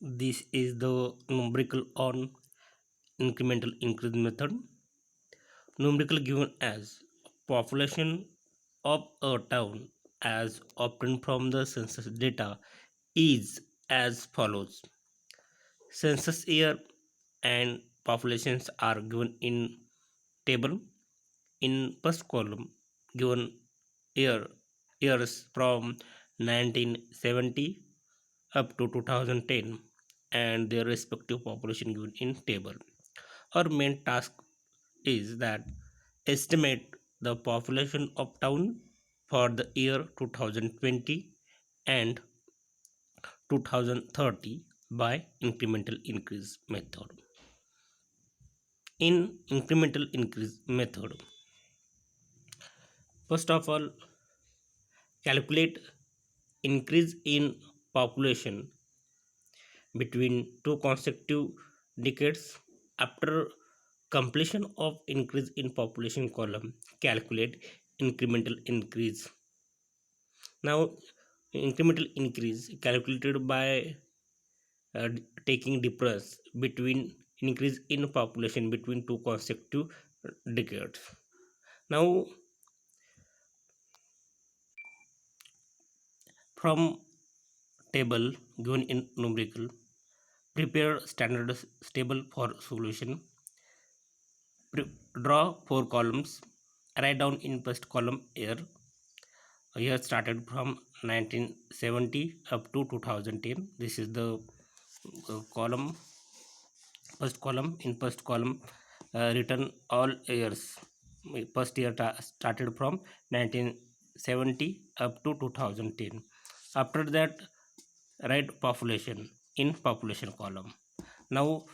This is the numerical on incremental increase method. Numerical given as population of a town as obtained from the census data is as follows. Census year and populations are given in table. In first column, given year years from 1970 up to 2010 and their respective population given in table. Our main task is that estimate the population of town for the year 2020 and 2030 by incremental increase method. In incremental increase method, first of all, calculate increase in population between two consecutive decades. After completion of increase in population column, calculate incremental increase. Now incremental increase calculated by taking difference between increase in population between two consecutive decades. Now from table given in numerical, prepare standard table for solution. Draw four columns. Write down in first column year. Year started from 1970 up to 2010. This is the column. First column. In first column, written all years. First year started from 1970 up to 2010. After that, write population in population column. Now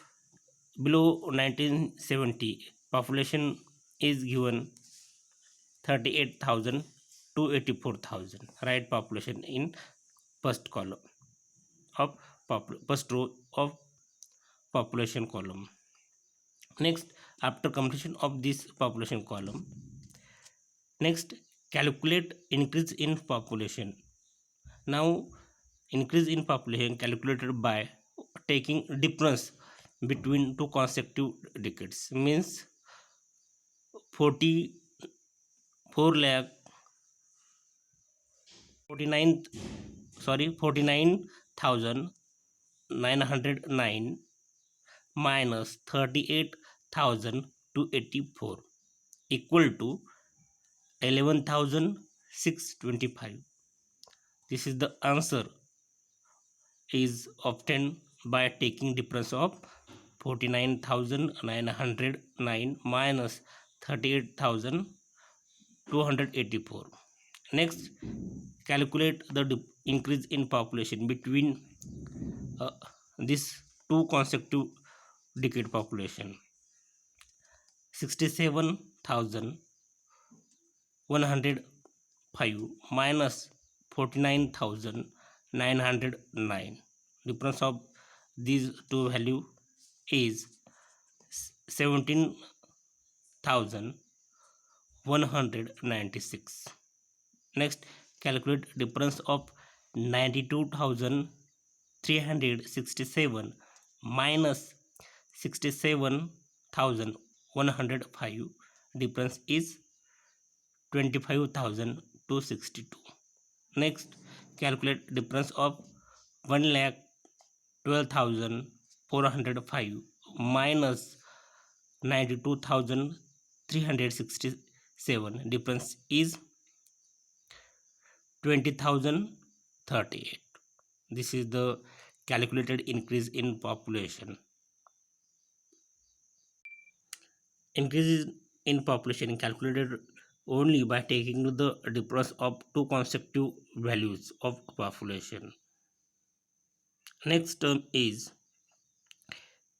below 1970 population is given 38,000 to 84,000. Write population in first column of first row of population column. Next, after completion of this population column, next calculate increase in population. Now increase in population calculated by taking difference between two consecutive decades, means 44 lakh 49 49,909 minus 38,284 equal to 11,625. This is the answer is obtained by taking difference of 49,909 minus 38,284. Next, calculate the increase in population between uh, this two consecutive decade population. 67,105 minus 49,909. Difference of these two value is 17,196. Next, calculate difference of 92,367 minus 67,105. Difference is 25,262. Next, calculate difference of 1,12,405 minus 92,367. Difference is 20,038. This is the calculated increase in population. Increase in population calculated only by taking the difference of two consecutive values of population. Next term is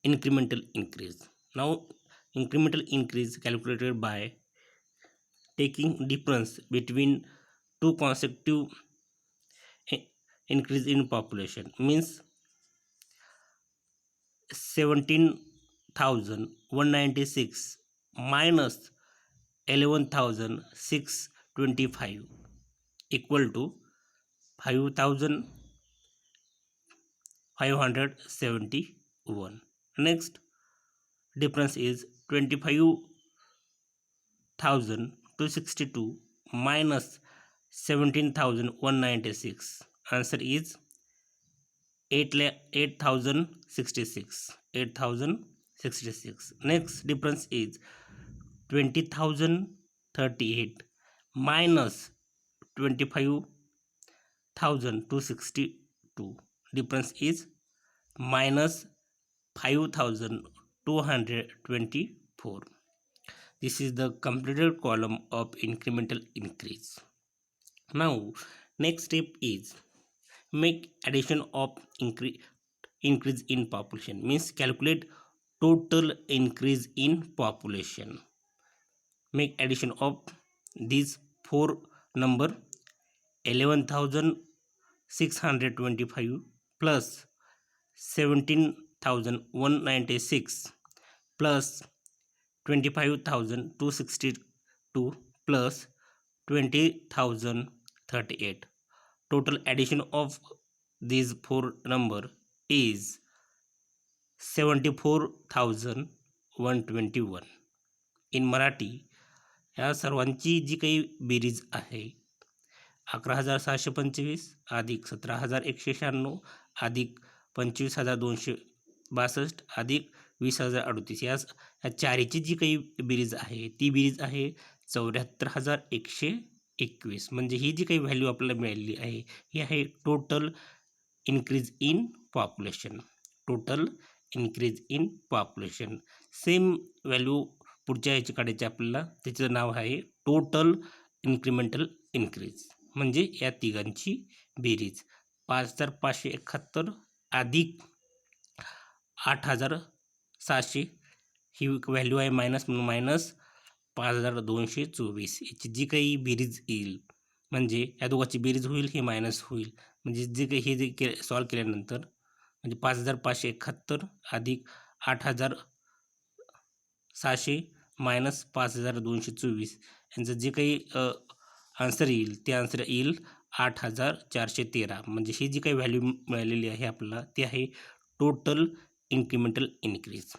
incremental increase. Now incremental increase calculated by taking difference between two consecutive increase in population, means 17,196 minus 11,625 equal to 5,000 571. Next difference is 25,262 minus 17,196. Answer is 8,066. Next difference is 20,038 minus 25,262. Difference is minus 5,224. This is the completed column of incremental increase. Now next step is make addition of increase in population, means calculate total increase in population. Make addition of these four number 11,625 plus 17,196 plus 25,262 plus 20,038. Total addition of these four number is 74,121. in Marathi या सर्वांची जी काही बेरीज आहे 11,625 अधिक 17,196 अधिक 25,262 अधिक 20,038 या चारीची जी काही बेरीज आहे ती बेरीज आहे 74,121. म्हणजे ही जी काही व्हॅल्यू आपल्याला मिळालेली आहे ही आहे total increase in population. Total increase in population. Same value पुढच्या ह्याची काढायची आपल्याला, त्याचं नाव आहे टोटल इन्क्रिमेंटल इन्क्रीज. म्हणजे या तिघांची बेरीज 5,571 अधिक 8,700 ही व्हॅल्यू आहे मायनस, म्हणून मायनस 5,224. याची जी काही बेरीज येईल म्हणजे या दोघांची बेरीज होईल, हे मायनस होईल. म्हणजे जे काही हे जे सॉल्व केल्यानंतर म्हणजे 5,571 अधिक 8,700 मायनस 5,224 यांचं जे काही आन्सर येईल ते आन्सर येईल 8,413. म्हणजे ही जी काही व्हॅल्यू मिळालेली आहे आपल्याला ती आहे टोटल इन्क्रिमेंटल इन्क्रीज.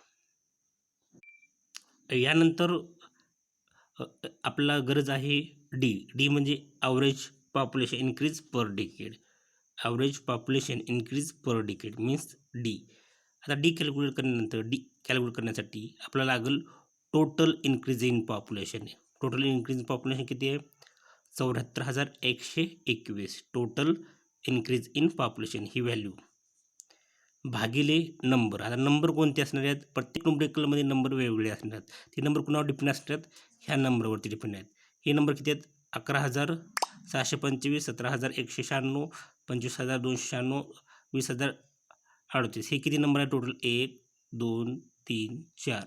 यानंतर आपल्याला गरज आहे डी म्हणजे ॲव्हरेज पॉप्युलेशन इन्क्रीज पर डिकेड. ॲव्हरेज पॉप्युलेशन इन्क्रीज पर डिकेड मीन्स डी. आता डी कॅल्क्युलेट करण्यानंतर डी कॅल्क्युलेट करण्यासाठी आपल्याला लागेल total increase in population. Total increase in population किती आहे 74,121. Total increase in population he value भागिले नंबर. आता नंबर कोणते असणार आहेत, प्रत्येक न्यूमरिकलमध्ये नंबर वेगवेगळे असणार आहेत. ते नंबर कुणावर डिपेंड असतात, ह्या नंबरवरती डिपेंड आहेत. हे नंबर किती आहेत 11,625 17,196 25,296 20,038. हे किती नंबर आहे टोटल 1 2 3 4.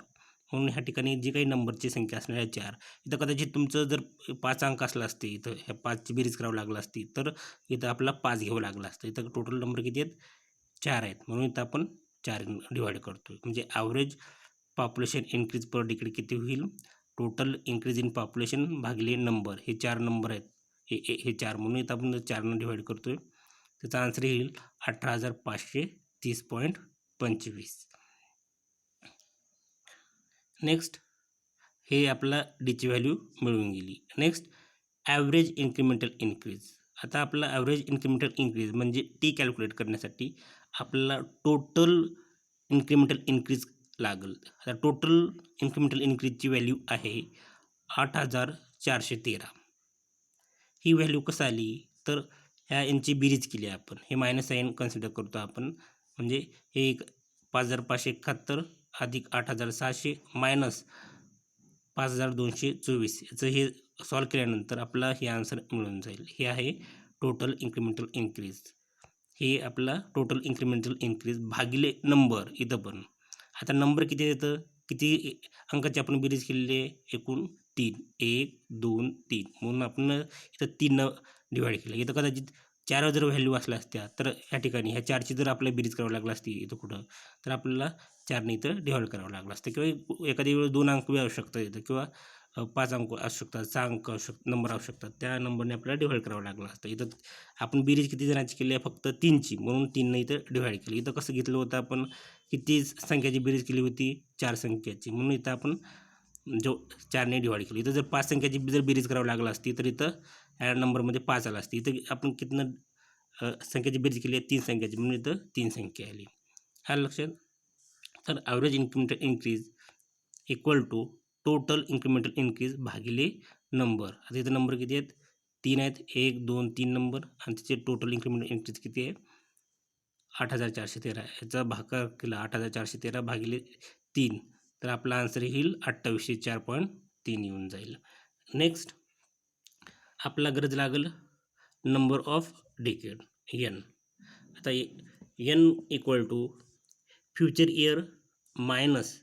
म्हणून ह्या ठिकाणी जी काही नंबरची संख्या असणार आहे 4. इथं कदाचित तुमचं जर 5 अंक असला असते, इथं ह्या 5ची बेरीज करावं लागलं असती तर इथं आपल्याला 5 घ्यावं लागलं असतं. इथं टोटल नंबर किती आहेत 4 आहेत, म्हणून इथं आपण 4 डिवाइड करतो. म्हणजे ॲव्हरेज पॉप्युलेशन इन्क्रीज पर डिकेड किती होईल, टोटल इन्क्रीज इन पॉप्युलेशन भागिले नंबर. हे 4 नंबर आहेत, हे 4 म्हणून इथं आपण 4 डिवाइड करतोय. त्याचा आन्सर येईल 18,530.25. नेक्स्ट हे आपला डीची व्हॅल्यू मिळून गेली. Next average incremental increase. आता आपला ॲव्हरेज इन्क्रिमेंटल इन्क्रीज म्हणजे टी कॅल्क्युलेट करण्यासाठी आपल्याला टोटल इन्क्रिमेंटल इन्क्रीज लागेल. आता टोटल इन्क्रिमेंटल इन्क्रीजची व्हॅल्यू आहे 8,413. ही व्हॅल्यू कसं आली तर ह्या यांची बेरीज केली आपण, हे मायनस साईन कन्सिडर करतो आपण. म्हणजे हे 5,571 अधिक 8,700 मायनस 5,224 याचं हे सॉल्व केल्यानंतर आपला हे आन्सर मिळून जाईल. हे आहे टोटल इन्क्रिमेंटल इन्क्रीज. हे आपला टोटल इन्क्रिमेंटल इन्क्रीज भागिले नंबर. इथं पण आता नंबर किती येतं, किती अंकाची आपण बेरीज केलेली आहे एकूण 3 1 2 3, म्हणून आपण इथं 3 डिवाइड केलं. इथं कदाचित 4 जर व्हॅल्यू असल्या असत्या तर ह्या ठिकाणी ह्या 4ची जर आपल्याला बेरीज करावं लागली असती इथं कुठं तर आपल्याला 4ने इथं डिवाइड करावं लागलं असतं, किंवा एखाद्या वेळेस 2 अंक बी असू शकतात इथं, किंवा 5 अंक असू शकतात, 6 अंक नंबर असू शकतात, त्या नंबरने आपल्याला डिव्हाइड करावं लागलं असतं. इथं आपण बेरीज किती जणांची केली आहे? फक्त 3ची, म्हणून 3ने इथं डिव्हाइड केली. इथं कसं घेतलं होतं आपण? किती संख्याची बेरीज केली होती? 4 संख्याची, म्हणून इथं आपण जो 4ने डिव्हाइड केली. इथं जर 5 संख्याची जर बेरीज करावी लागली असती तर इथं ह्या नंबरमध्ये 5 आला असती. इथं आपण कितनं संख्याची बेरीज केली आहे? 3 संख्याची, म्हणून इथं 3 संख्या आली. आलं लक्षात? तर average incremental increase equal to total incremental increase भागिले नंबर. आता इथं नंबर किती आहेत? 3 आहेत. 1, 2, 3 नंबर, आणि त्याचे टोटल इन्क्रिमेंटल इन्क्रीज किती आहे? 8413. याचा भागाकार केला 8413 भागिले 3, तर आपला आन्सर येईल 2804.3 येऊन जाईल. नेक्स्ट आपला गरज लागेल नंबर ऑफ डिकेड एन. आता N equal to future year minus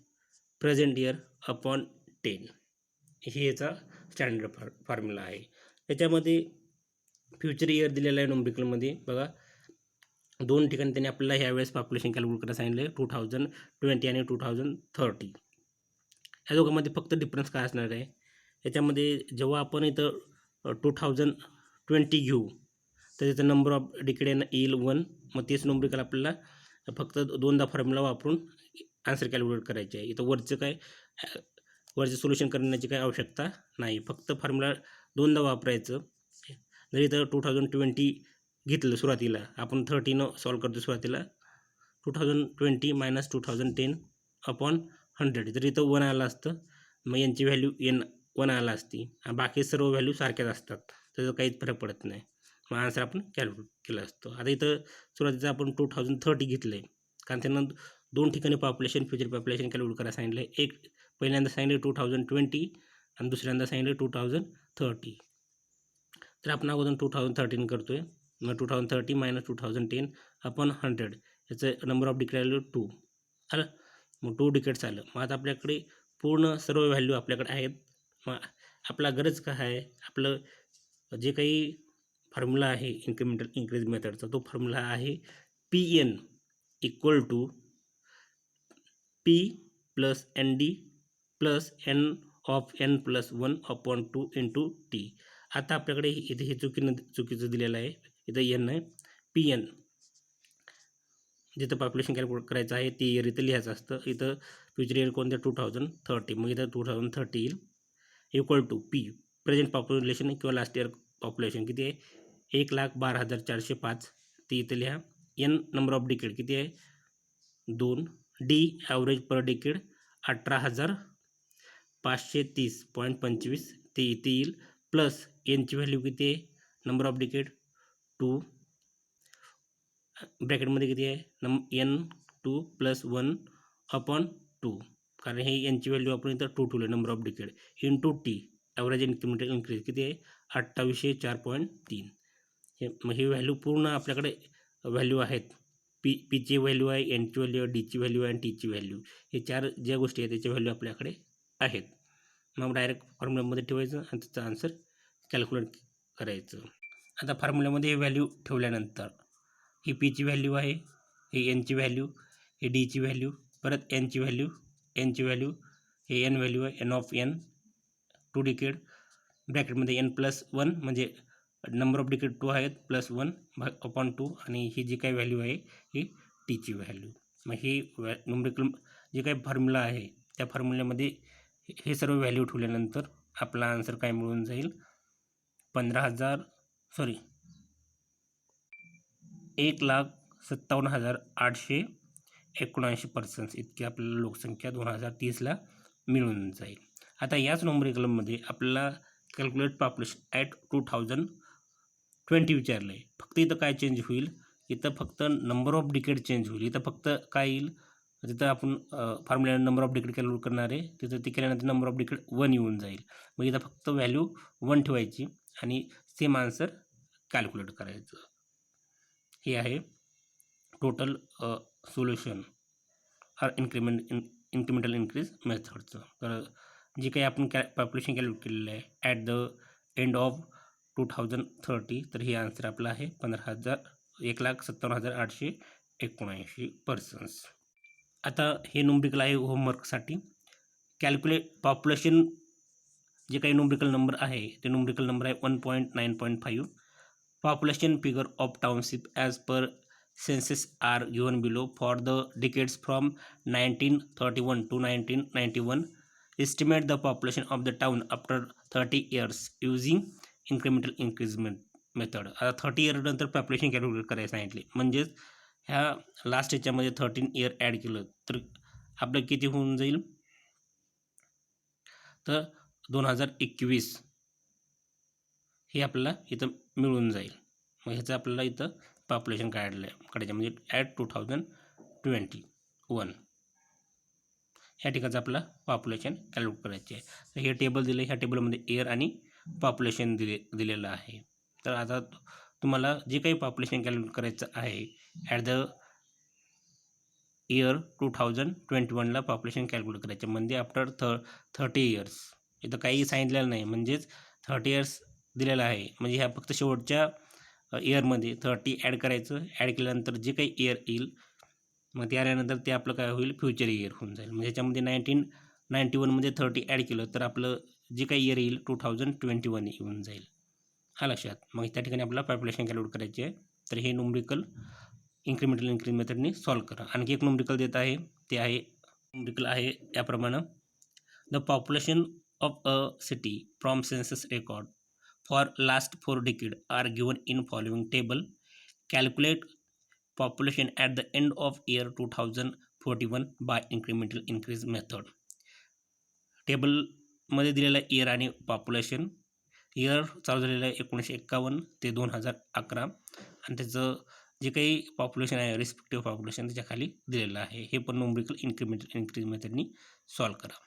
present year upon 10, हे याचा स्टँडर्ड फॉर्म्युला आहे. त्याच्यामध्ये फ्युचर इयर दिलेला आहे न्यूमेरिकलमध्ये. बघा, 2 ठिकाणी त्यांनी आपल्याला ह्यावेळेस पॉप्युलेशन कॅल्क्युलेट करायला सांगितलं आहे, 2020 आणि 2030. या दोघांमध्ये फक्त डिफरन्स काय असणार आहे? याच्यामध्ये जेव्हा आपण इथं 2020 घेऊ तर त्याचं नंबर ऑफ डिकेड येईल 1. मग तेच न्यूमेरिकल आपल्याला फक्त 2दा फॉर्म्युला वापरून आन्सर कॅल्क्युलेट करायचे आहे. इथं वरचं सोल्युशन करण्याची काही आवश्यकता नाही, फक्त फॉर्म्युला 2दा वापरायचं. जर इथं 2020 घेतलं सुरुवातीला, आपण 30 सॉल्व करतो सुरुवातीला, 2020 मायनस 2010 अपॉन 100, जर इथं 1 आलं असतं, मग यांची व्हॅल्यू एन 1 आला असती, आणि बाकी सर्व व्हॅल्यू सारख्याच असतात, त्याचा काहीच फरक पडत नाही. मग आन्सर आपण कॅल्क्युलेट केलं असतं. आता इथं सुरुवातीचं आपण 2030 घेतलं आहे, कारण त्यांना 2 ठिकाणी पॉप्युलेशन फ्युचर पॉप्युलेशन कॅल्क्युलेट करायला सांगितलं आहे. एक पहिल्यांदा सांगितलं 2020 आणि दुसऱ्यांदा सांगितलं 2030. तर आपण अगोदर 2013 करतो आहे. मग 2030 मायनस 2010 अपॉन 100, याचं नंबर ऑफ डिकेड 2 आलं. मग 2 डिकेड्स आलं. मग आता आपल्याकडे पूर्ण सर्व व्हॅल्यू आपल्याकडे आहेत. मग आपला गरज काय आहे? आपलं जे काही फॉर्म्युला आहे इन्क्रिमेंटल इन्क्रीज मेथडचा, तो फॉर्म्युला आहे PN equal to P plus ND plus N of N plus 1 upon 2 into T. आता आपल्याकडे इथे हे चुकीचं दिलेलं आहे. इथं N आहे. PN जिथं पॉप्युलेशन कॅल्क्युलेट करायचं आहे ते इयर इथं लिहायचं असतं. इथं फ्युचर इयर कोणतं? 2030. मग इथं 2030 येईल equal to P present population किंवा लास्ट इयर पॉप्युलेशन किती आहे? 1,12,405, ते इथं लिहा. N नंबर ऑफ डिकेड किती आहे? 2. D ॲव्हरेज पर डिकेड 18,530.25, ते इथे येईल. प्लस एनची व्हॅल्यू किती आहे? नंबर ऑफ डिकेड 2, ब्रॅकेटमध्ये किती आहे? N2 प्लस 1 अपॉन 2, कारण हे यांची व्हॅल्यू आपण इथं 2 ठेवलं number of decade, into T average incremental increase किती आहे? 2804.3. मग ही व्हॅल्यू पूर्ण आपल्याकडे व्हॅल्यू आहेत. पीची व्हॅल्यू आहे, एनची व्हॅल्यू आहे, डीची व्हॅल्यू आहे, आणि टीची व्हॅल्यू, हे 4 ज्या गोष्टी आहेत त्याची व्हॅल्यू आपल्याकडे आहेत. मग डायरेक्ट फॉर्म्युल्यामध्ये ठेवायचं आणि त्याचं आन्सर कॅल्क्युलेट करायचं. आता फॉर्म्युल्यामध्ये हे व्हॅल्यू ठेवल्यानंतर ही पीची व्हॅल्यू आहे, ही एनची व्हॅल्यू, ही डीची व्हॅल्यू, परत एनची व्हॅल्यू, हे एन व्हॅल्यू आहे, एन ऑफ एन 2 डिकेड, ब्रॅकेटमध्ये N प्लस 1 म्हणजे नंबर ऑफ डिकेड 2 आहेत, प्लस 1 अपॉन 2, आणि ही जी काही व्हॅल्यू आहे ही टीची व्हॅल्यू. मग ही न्यूमेरिकल जे काही फॉर्म्युला आहे त्या फॉर्म्युल्यामध्ये हे सर्व व्हॅल्यू ठेवल्यानंतर आपला आन्सर काय मिळून जाईल? 1,57,879 पर्सन्स इतकी आपल्याला लोकसंख्या 2030ला मिळून जाईल. आता याच न्यूमेरिकलमध्ये आपल्याला कॅल्क्युलेट पॉप्युलेशन ॲट 2020 विचारलं आहे. फक्त इथं काय चेंज होईल? इथं फक्त नंबर ऑफ डिकेड चेंज होईल. इथं फक्त काय येईल? तिथं आपण formula number of decade calculate करणार आहे, तिथं ते केल्यानंतर नंबर ऑफ डिकेड 1 येऊन जाईल. मग इथं फक्त व्हॅल्यू 1 ठेवायची आणि सेम आन्सर कॅल्क्युलेट करायचं. हे आहे total solution or incremental increase मेथडचं. तर जे काही आपण पॉप्युलेशन कॅल्क्युलेट केलेलं आहे ॲट द एंड ऑफ 2030, तर हे आन्सर आपलं आहे 1,57,879 पर्सन्स. आता हे न्यूमेरिकल आहे होमवर्कसाठी. कॅल्क्युलेट पॉप्युलेशन जे काही न्यूमरिकल नंबर आहे ते न्यूमरिकल नंबर आहे 1.9.5. Population figure of township as per census are given below for the decades from 1931 to 1991. Estimate the population of the town after 30 years using incremental increasement method. आता 30 year नंतर population calculate करायला सांगितले, म्हणजेच ह्या last याच्यामध्ये 13 year add केलं तर आपलं किती होऊन जाईल, तर 2021 हे आपल्याला इथं मिळून जाईल. मग ह्याचं आपल्याला इथं पॉप्युलेशन काढायचं म्हणजे ॲट 2021 ह्या ठिकाणचं आपलं पॉप्युलेशन कॅल्क्युलेट करायचे आहे. तर हे टेबल दिलं, ह्या टेबलमध्ये एअर आणि पॉप्युलेशन दिलेलं आहे. तर आता तुम्हाला जे काही पॉप्युलेशन कॅल्क्युलेट करायचं आहे ॲट द इयर 2021ला पॉप्युलेशन कॅल्क्युलेट करायचं म्हणजे आफ्टर 30 इयर्स. इथं काही सांगितलेलं नाही, म्हणजेच 30 इयर्स दिलेलं आहे, म्हणजे ह्या फक्त शेवटच्या इयरमध्ये 30 ॲड करायचं. ॲड केल्यानंतर जे काही इयर येईल मग ते आल्यानंतर ते आपलं काय होईल, फ्युचर इयर होऊन जाईल. म्हणजे ह्याच्यामध्ये 1991मध्ये 30 ॲड केलं तर आपलं जे काही इयर येईल 2021 येऊन जाईल. हा लक्षात. मग त्या ठिकाणी आपल्याला पॉप्युलेशन कॅल्क्युलेट करायचे आहे. तर हे न्यूमरिकल इन्क्रिमेंटल इन्क्रीज मेथडनी सॉल्व करा. आणखी एक न्यूमरिकल देत आहे, ते आहे न्यूमरिकल आहे याप्रमाणे. The population of a city from census record for last 4 decades are given in following table. Calculate population at the end of year 2041 by incremental increase method. टेबलमध्ये दिलेला इयर आणि पॉप्युलेशन. इयर चालू झालेलं आहे 1951 ते 2011 आणि त्याचं जे काही पॉप्युलेशन आहे रिस्पेक्टिव्ह पॉप्युलेशन त्याच्या खाली दिलेलं आहे. हे पण न्यूमरिकल इन्क्रिमेंटल इन्क्रीज मेथडनी सॉल्व करा.